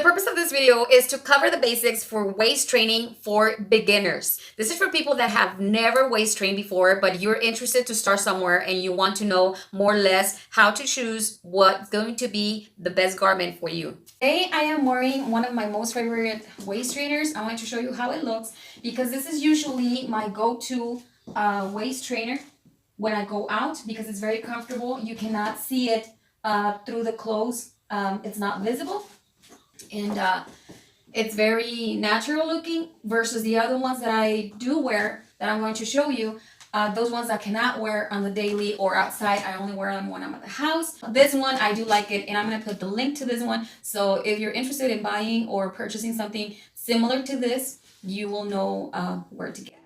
purpose of this video is to cover the basics for waist training for beginners. This is for people that have never waist trained before, but you're interested to start somewhere and you want to know more or less how to choose what's going to be the best garment for you. Today I am wearing one of my most favorite waist trainers. I want to show you how it looks because this is usually my go-to waist trainer when I go out because it's very comfortable. You cannot see it through the clothes. It's not visible. And it's very natural looking versus the other ones that I do wear that I'm going to show you. Those ones I cannot wear on the daily or outside. I only wear them when I'm at the house. This one, I do like it, and I'm going to put the link to this one. So if you're interested in buying or purchasing something similar to this, you will know where to get it.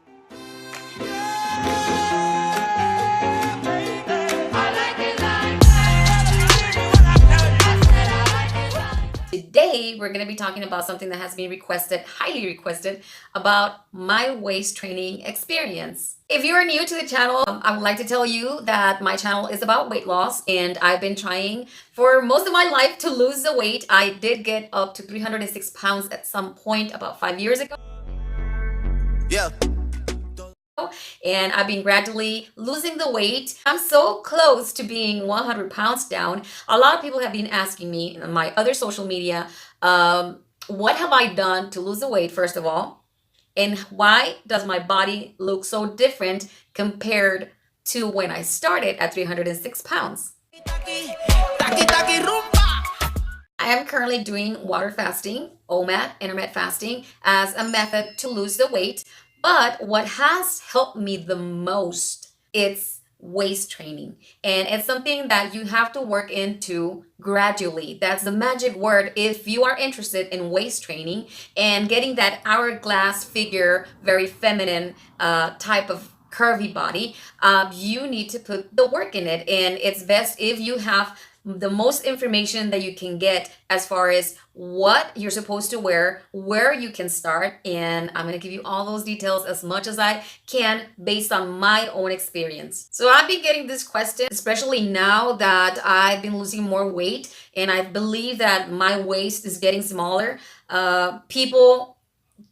Today, we're going to be talking about something that has been requested, highly requested, about my waist training experience. If you are new to the channel, I would like to tell you that my channel is about weight loss, and I've been trying for most of my life to lose the weight. I did get up to 306 pounds at some point about 5 years ago. Yeah. And I've been gradually losing the weight. I'm so close to being 100 pounds down. A lot of people have been asking me on my other social media, what have I done to lose the weight, first of all? And why does my body look so different compared to when I started at 306 pounds? I am currently doing water fasting, OMAD, intermittent fasting, as a method to lose the weight. But what has helped me the most, it's waist training. And it's something that you have to work into gradually. That's the magic word. If you are interested in waist training and getting that hourglass figure, very feminine type of curvy body, you need to put the work in it. And it's best if you have the most information that you can get as far as what you're supposed to wear, where you can start, and I'm going to give you all those details as much as I can based on my own experience. So I've been getting this question, especially now that I've been losing more weight and I believe that my waist is getting smaller. People,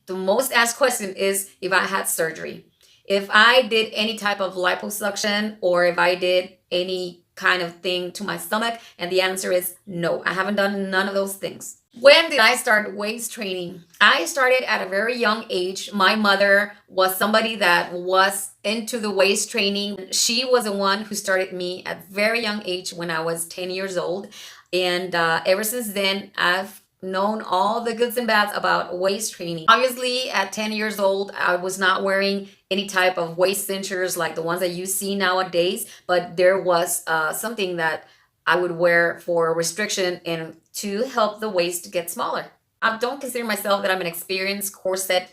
the most asked question is if I had surgery, if I did any type of liposuction, or if I did any kind of thing to my stomach, and the answer is no. I haven't done none of those things. When did I start waist training? I started at a very young age. My mother was somebody that was into the waist training. She was the one who started me at a very young age when I was 10 years old. And ever since then, I've known all the goods and bads about waist training. Obviously, at 10 years old, I was not wearing any type of waist cinchers like the ones that you see nowadays, but there was something that I would wear for restriction and to help the waist get smaller. I don't consider myself that I'm an experienced corset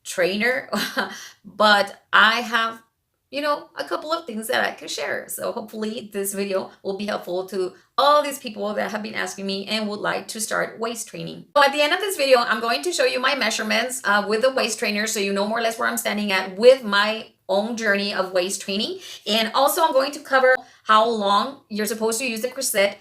trainer, but I have, you know, a couple of things that I can share. So hopefully this video will be helpful to all these people that have been asking me and would like to start waist training. So at the end of this video, I'm going to show you my measurements with the waist trainer so you know more or less where I'm standing at with my own journey of waist training. And also I'm going to cover how long you're supposed to use the corset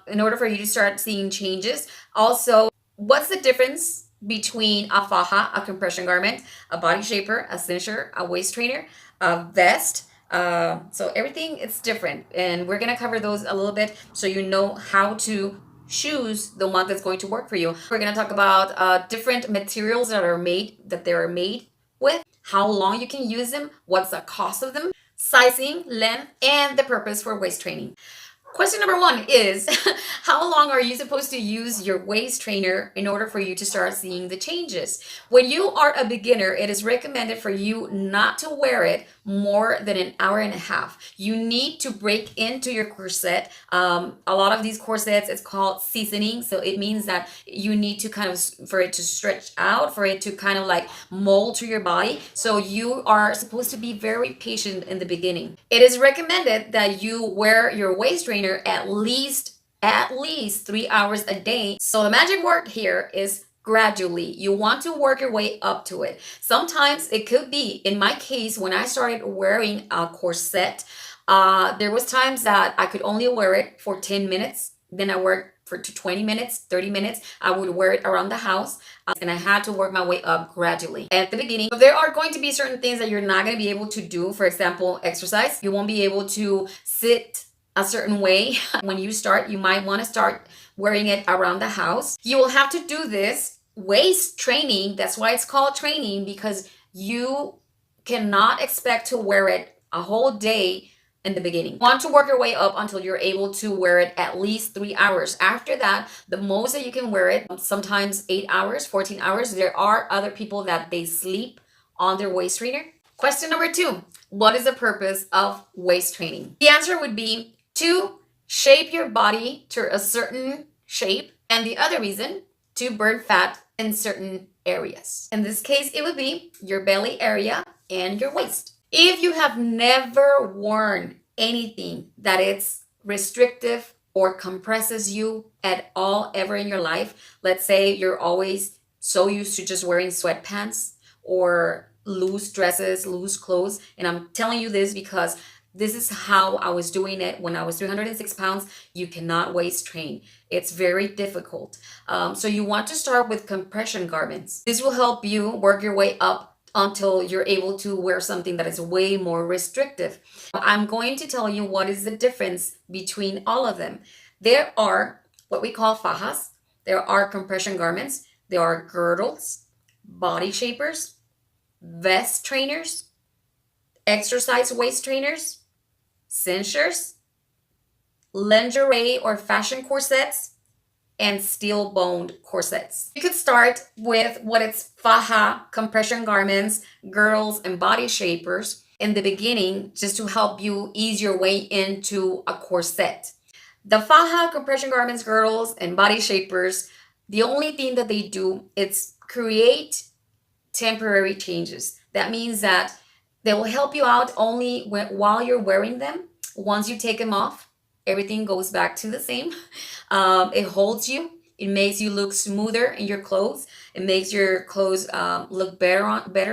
in order for you to start seeing changes. Also, what's the difference between a faja, a compression garment, a body shaper, a cincher, a waist trainer, a vest. So everything is different, and we're gonna cover those a little bit so you know how to choose the one that's going to work for you. We're gonna talk about different materials that they're made with, how long you can use them, what's the cost of them, sizing, length, and the purpose for waist training. Question number one is, how long are you supposed to use your waist trainer in order for you to start seeing the changes? When you are a beginner, it is recommended for you not to wear it more than an hour and a half. You need to break into your corset. A lot of these corsets, it's called seasoning. So it means that you need to kind of, for it to stretch out, for it to kind of like mold to your body. So you are supposed to be very patient in the beginning. It is recommended that you wear your waist trainer at least 3 hours a day. So the magic word here is gradually. You want to work your way up to it. Sometimes it could be, in my case, when I started wearing a corset, there was times that I could only wear it for 10 minutes. Then I worked for 20 minutes, 30 minutes. I would wear it around the house, and I had to work my way up gradually. At the beginning, there are going to be certain things that you're not going to be able to do. For example, exercise. You won't be able to sit a certain way. When you start, you might want to start wearing it around the house. You will have to do this waist training. That's why it's called training, because you cannot expect to wear it a whole day in the beginning. You want to work your way up until you're able to wear it at least 3 hours. After that, the most that you can wear it, sometimes 8 hours, 14 hours. There are other people that they sleep on their waist trainer. Question number 2, what is the purpose of waist training? The answer would be to shape your body to a certain shape, and the other reason, to burn fat in certain areas. In this case, it would be your belly area and your waist. If you have never worn anything that it's restrictive or compresses you at all ever in your life, let's say you're always so used to just wearing sweatpants or loose dresses, loose clothes, and I'm telling you this because this is how I was doing it when I was 306 pounds. You cannot waist train. It's very difficult. So you want to start with compression garments. This will help you work your way up until you're able to wear something that is way more restrictive. I'm going to tell you what is the difference between all of them. There are what we call fajas. There are compression garments. There are girdles, body shapers, vest trainers, exercise waist trainers, cinchers, lingerie or fashion corsets, and steel-boned corsets. You could start with what it's faja, compression garments, girdles, and body shapers in the beginning, just to help you ease your way into a corset. The faja, compression garments, girdles, and body shapers, the only thing that they do is create temporary changes. That means that they will help you out only while you're wearing them. Once you take them off, everything goes back to the same. It holds you. It makes you look smoother in your clothes. It makes your clothes look better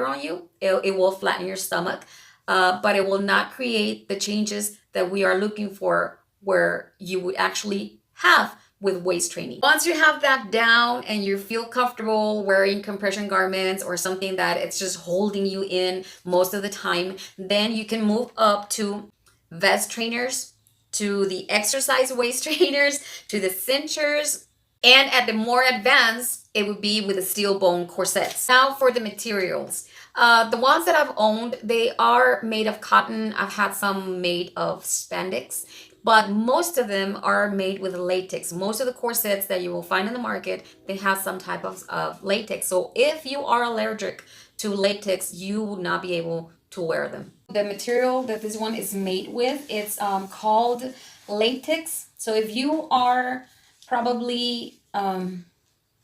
on you. It will flatten your stomach, but it will not create the changes that we are looking for, where you would actually have with waist training. Once you have that down and you feel comfortable wearing compression garments or something that it's just holding you in most of the time, then you can move up to vest trainers, to the exercise waist trainers, to the cinchers, and at the more advanced, it would be with the steel bone corsets. Now for the materials. The ones that I've owned, they are made of cotton. I've had some made of spandex, but most of them are made with latex. Most of the corsets that you will find in the market, they have some type of latex. So if you are allergic to latex, you will not be able to wear them. The material that this one is made with, it's called latex. So if you are probably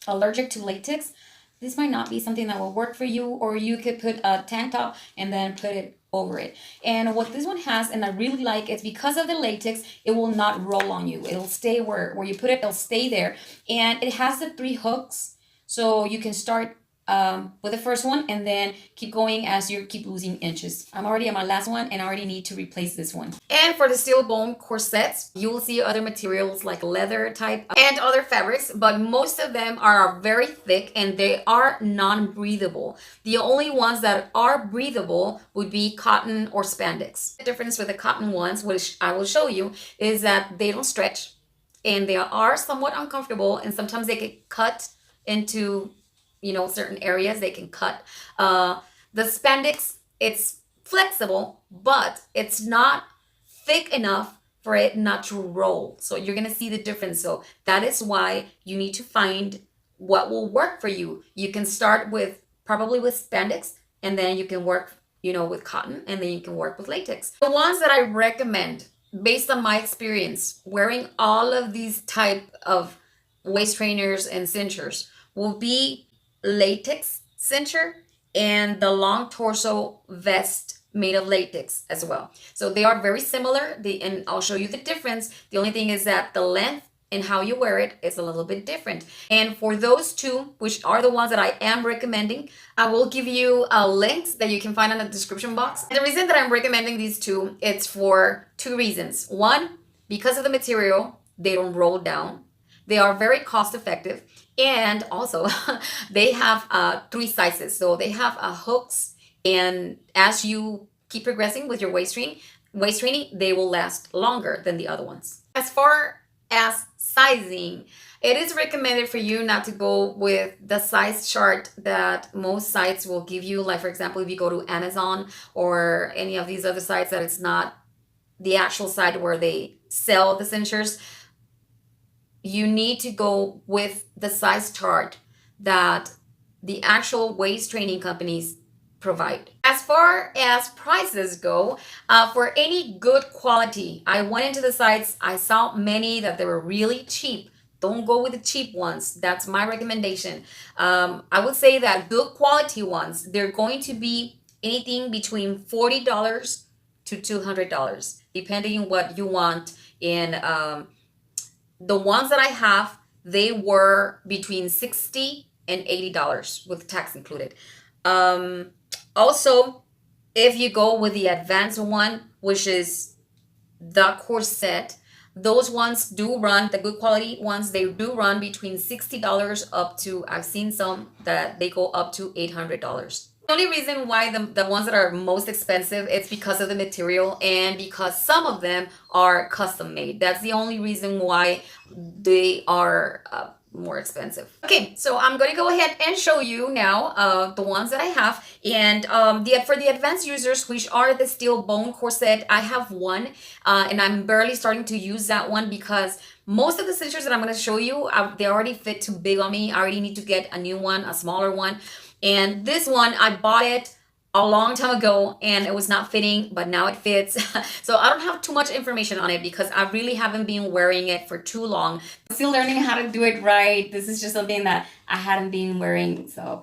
allergic to latex, this might not be something that will work for you, or you could put a tank top and then put it over it. And what this one has, and I really like it, because of the latex, it will not roll on you. It'll stay where you put it, it'll stay there. And it has the 3 hooks, so you can start with the first one and then keep going as you keep losing inches. I'm already on my last one and I already need to replace this one. And for the steel bone corsets, you will see other materials like leather type and other fabrics, but most of them are very thick and they are non-breathable. The only ones that are breathable would be cotton or spandex. The difference with the cotton ones, which I will show you, is that they don't stretch and they are somewhat uncomfortable, and sometimes they get cut into certain areas. They can cut. The spandex, it's flexible, but it's not thick enough for it not to roll. So you're going to see the difference. So that is why you need to find what will work for you. You can start with probably with spandex, and then you can work, with cotton, and then you can work with latex. The ones that I recommend, based on my experience wearing all of these type of waist trainers and cinchers, will be latex cincher and the long torso vest made of latex as well. So they are very similar, and I'll show you the difference. The only thing is that the length and how you wear it is a little bit different. And for those two, which are the ones that I am recommending, I will give you links that you can find in the description box. And the reason that I'm recommending these two, it's for 2 reasons. One, because of the material, they don't roll down. They are very cost effective, and also they have 3 sizes. So they have hooks, and as you keep progressing with your waist training, they will last longer than the other ones. As far as sizing, it is recommended for you not to go with the size chart that most sites will give you. Like, for example, if you go to Amazon or any of these other sites, that it's not the actual site where they sell the cinchers. You need to go with the size chart that the actual waist training companies provide. As far as prices go, for any good quality, I went into the sites, I saw many that they were really cheap. Don't go with the cheap ones. That's my recommendation. I would say that good quality ones, they're going to be anything between $40 to $200, depending on what you want. In the ones that I have, they were between $60 and $80 with tax included. Also, if you go with the advanced one, which is the corset, those ones do run, the good quality ones, they do run between $60 up to, I've seen some that they go up to $800. The only reason why the ones that are most expensive, it's because of the material and because some of them are custom made. That's the only reason why they are more expensive. Okay, so I'm going to go ahead and show you now the ones that I have. And for the advanced users, which are the steel bone corset, I have one, and I'm barely starting to use that one because most of the cinchers that I'm going to show you, they already fit too big on me. I already need to get a new one, a smaller one. And this one, I bought it a long time ago and it was not fitting, but now it fits. So I don't have too much information on it because I really haven't been wearing it for too long. I'm still learning how to do it right. This is just something that I hadn't been wearing. So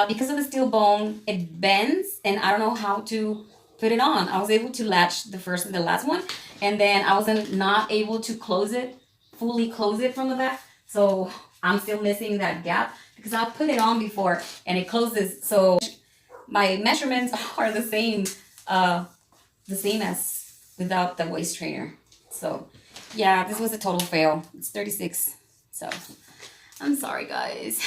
because of the steel bone, it bends and I don't know how to put it on. I was able to latch the first and the last one, and then I wasn't not able to fully close it from the back. So I'm still missing that gap because I put it on before and it closes. So my measurements are the same as without the waist trainer. So yeah, this was a total fail. It's 36. So I'm sorry, guys.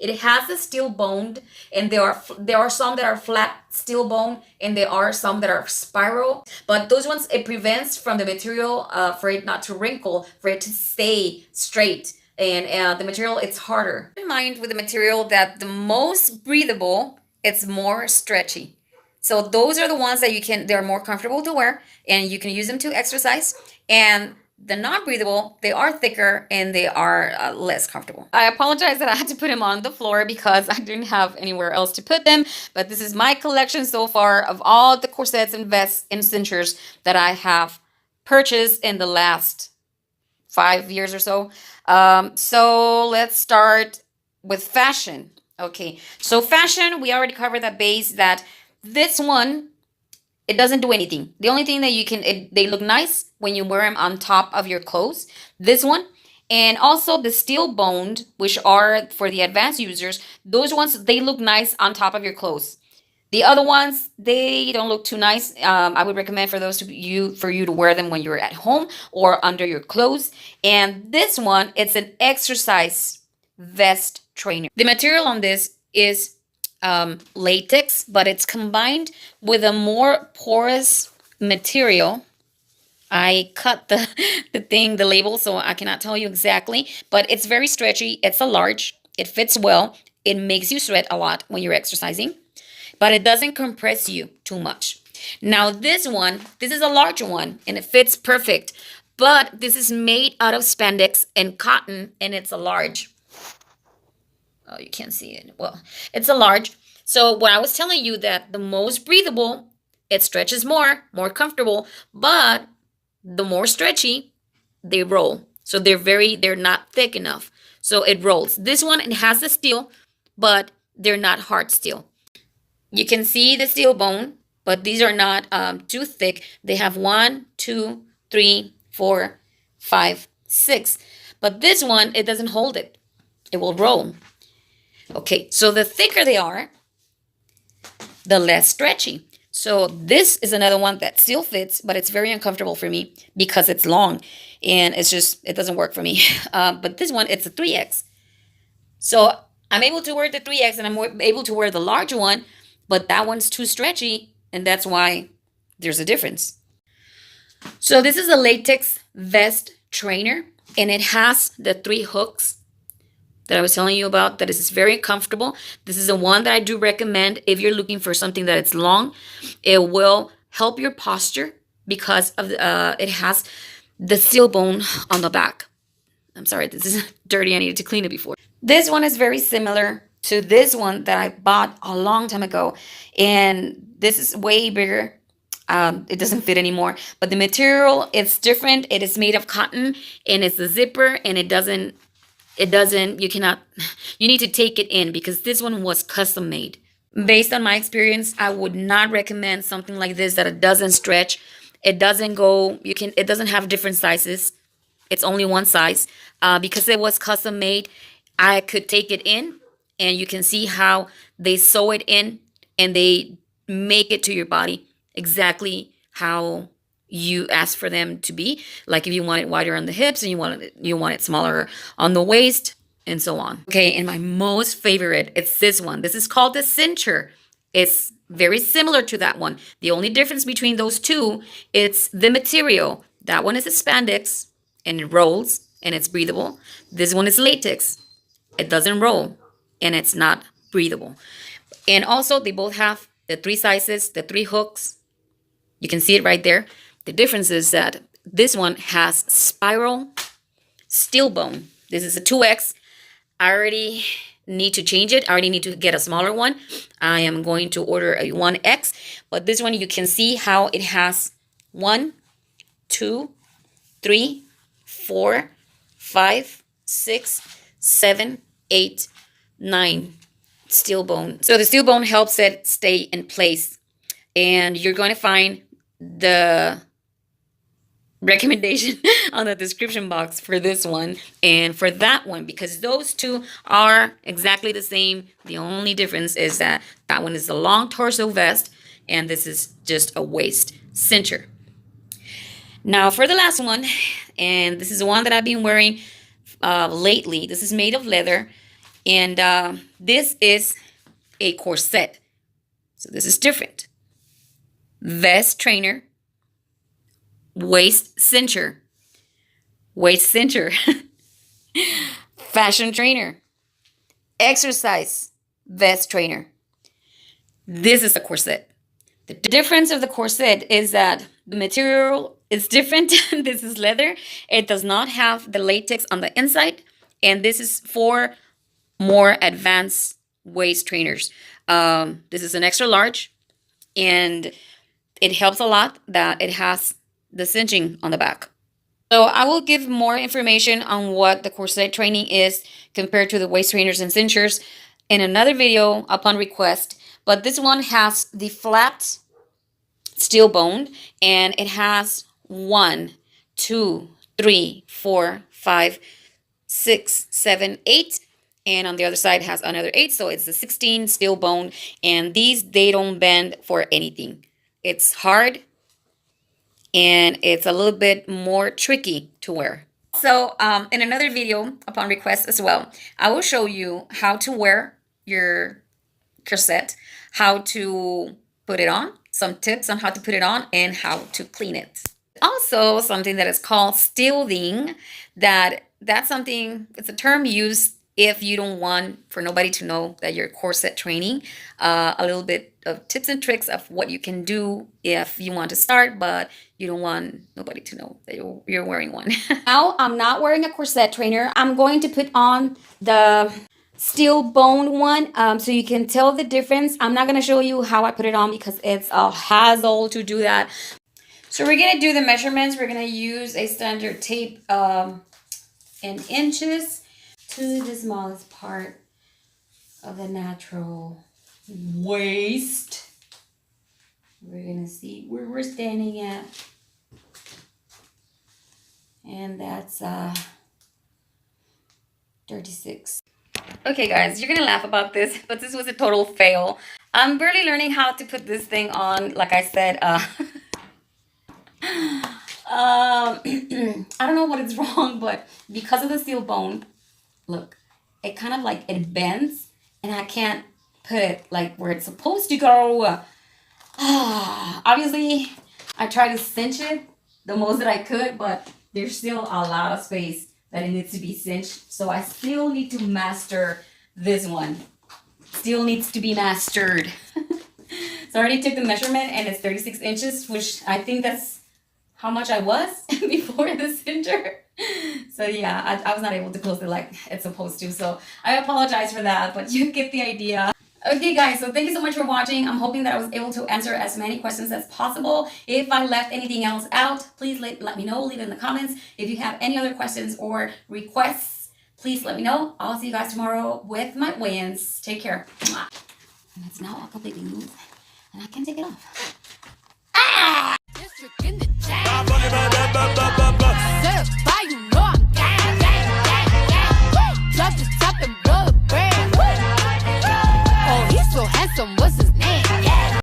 It has the steel boned, and there are some that are flat steel bone, and there are some that are spiral. But those ones, it prevents from the material for it not to wrinkle, for it to stay straight. And the material, it's harder. Keep in mind with the material that the most breathable, it's more stretchy. So those are the ones that they're more comfortable to wear, and you can use them to exercise. And the non-breathable, they are thicker and they are less comfortable. I apologize that I had to put them on the floor because I didn't have anywhere else to put them. But this is my collection so far of all the corsets and vests and cinchers that I have purchased in the last 5 years or so. So let's start with fashion. Okay, so fashion, we already covered that base, that this one, it doesn't do anything. The only thing that they look nice when you wear them on top of your clothes. This one, and also the steel boned, which are for the advanced users, those ones, they look nice on top of your clothes. The other ones, they don't look too nice. I would recommend for you to wear them when you're at home or under your clothes. And this one, it's an exercise vest trainer. The material on this is latex, but it's combined with a more porous material. I cut the label, so I cannot tell you exactly, but it's very stretchy. It's a large. It fits well. It makes you sweat a lot when you're exercising, but it doesn't compress you too much. Now this is a large one, and it fits perfect, but this is made out of spandex and cotton, and it's a large. Oh, you can't see it. Well, it's a large. So when I was telling you that the most breathable, it stretches more comfortable, but the more stretchy, they roll. So they're not thick enough. So it rolls. This one, it has the steel, but they're not hard steel. You can see the steel bone, but these are not too thick. They have 1, 2, 3, 4, 5, 6. But this one, it doesn't hold it. It will roll. Okay, so the thicker they are, the less stretchy. So this is another one that still fits, but it's very uncomfortable for me because it's long. and it doesn't work for me. But this one, it's a 3X. So I'm able to wear the 3X and I'm able to wear the larger one, but that one's too stretchy, and that's why there's a difference. So this is a latex vest trainer, and it has the 3 hooks that I was telling you about. That is very comfortable. This is the one that I do recommend if you're looking for something that it's long. It will help your posture because of it has the steel bone on the back. I'm sorry, this is dirty. I needed to clean it before. This one is very similar to this one that I bought a long time ago, and this is way bigger. It doesn't fit anymore, but the material, it's different. It is made of cotton, and it's a zipper, and it doesn't, you need to take it in because this one was custom made. Based on my experience, I would not recommend something like this that it doesn't stretch. It doesn't go, it doesn't have different sizes. It's only one size. Because it was custom made, I could take it in, and you can see how they sew it in and they make it to your body exactly how you ask for them to be. Like if you want it wider on the hips and you want it smaller on the waist, and so on. Okay, and my most favorite, it's this one. This is called the cincher. It's very similar to that one. The only difference between those two, it's the material. That one is a spandex and it rolls and it's breathable. This one is latex. It doesn't roll and it's not breathable. And also they both have the 3 sizes, the 3 hooks. You can see it right there. The difference is that this one has spiral steel bone. This is a 2X. I already need to change it. I already need to get a smaller one. I am going to order a 1X. But this one, you can see how it has 1, 2, 3, 4, 5, 6, 7, 8, 9 steel bone. So the steel bone helps it stay in place. And you're going to find the recommendation on the description box for this one and for that one, because those two are exactly the same. The only difference is that that one is a long torso vest and this is just a waist cincher. Now for the last one, and this is the one that I've been wearing lately. This is made of leather, and this is a corset. So this is different. Vest trainer, waist cincher, fashion trainer, exercise vest trainer. This is a corset. The difference of the corset is that the material is different. This is leather. It does not have the latex on the inside, and this is for more advanced waist trainers. This is an extra large, and it helps a lot that it has the cinching on the back. So I will give more information on what the corset training is compared to the waist trainers and cinchers in another video upon request. But this one has the flat steel bone, and it has 1, 2, 3, 4, 5, 6, 7, 8. And on the other side has another 8. So it's the 16 steel bone. And these, they don't bend for anything. It's hard, and it's a little bit more tricky to wear. So in another video upon request as well, I will show you how to wear your corset, how to put it on, some tips on how to put it on, and how to clean it. Also, something that is called stealing, that's something, it's a term used if you don't want for nobody to know that you're corset training. A little bit of tips and tricks of what you can do if you want to start, but you don't want nobody to know that you're wearing one. Now, I'm not wearing a corset trainer. I'm going to put on the steel bone one so you can tell the difference. I'm not going to show you how I put it on because it's a hassle to do that. So we're going to do the measurements. We're going to use a standard tape in inches to the smallest part of the natural waist. We're gonna see where we're standing at, and that's 36. Okay guys, you're gonna laugh about this, but this was a total fail. I'm barely learning how to put this thing on. Like I said, I don't know what is wrong, but because of the steel bone, look, it kind of like it bends, and I can't put it like where it's supposed to go. Obviously, I tried to cinch it the most that I could, but there's still a lot of space that it needs to be cinched. So I still need to master this one. Still needs to be mastered. So I already took the measurement, and it's 36 inches, which I think that's how much I was before the cinder. So yeah, I was not able to close it like it's supposed to. So I apologize for that, but you get the idea. Okay guys, so thank you so much for watching. I'm hoping that I was able to answer as many questions as possible. If I left anything else out, please let me know. Leave it in the comments. If you have any other questions or requests, please let me know. I'll see you guys tomorrow with my weigh-ins. Take care. And it's now all completely loose, and I can take it off. Ah! Drop the top and blow the brand. Oh, he's so handsome, what's his name?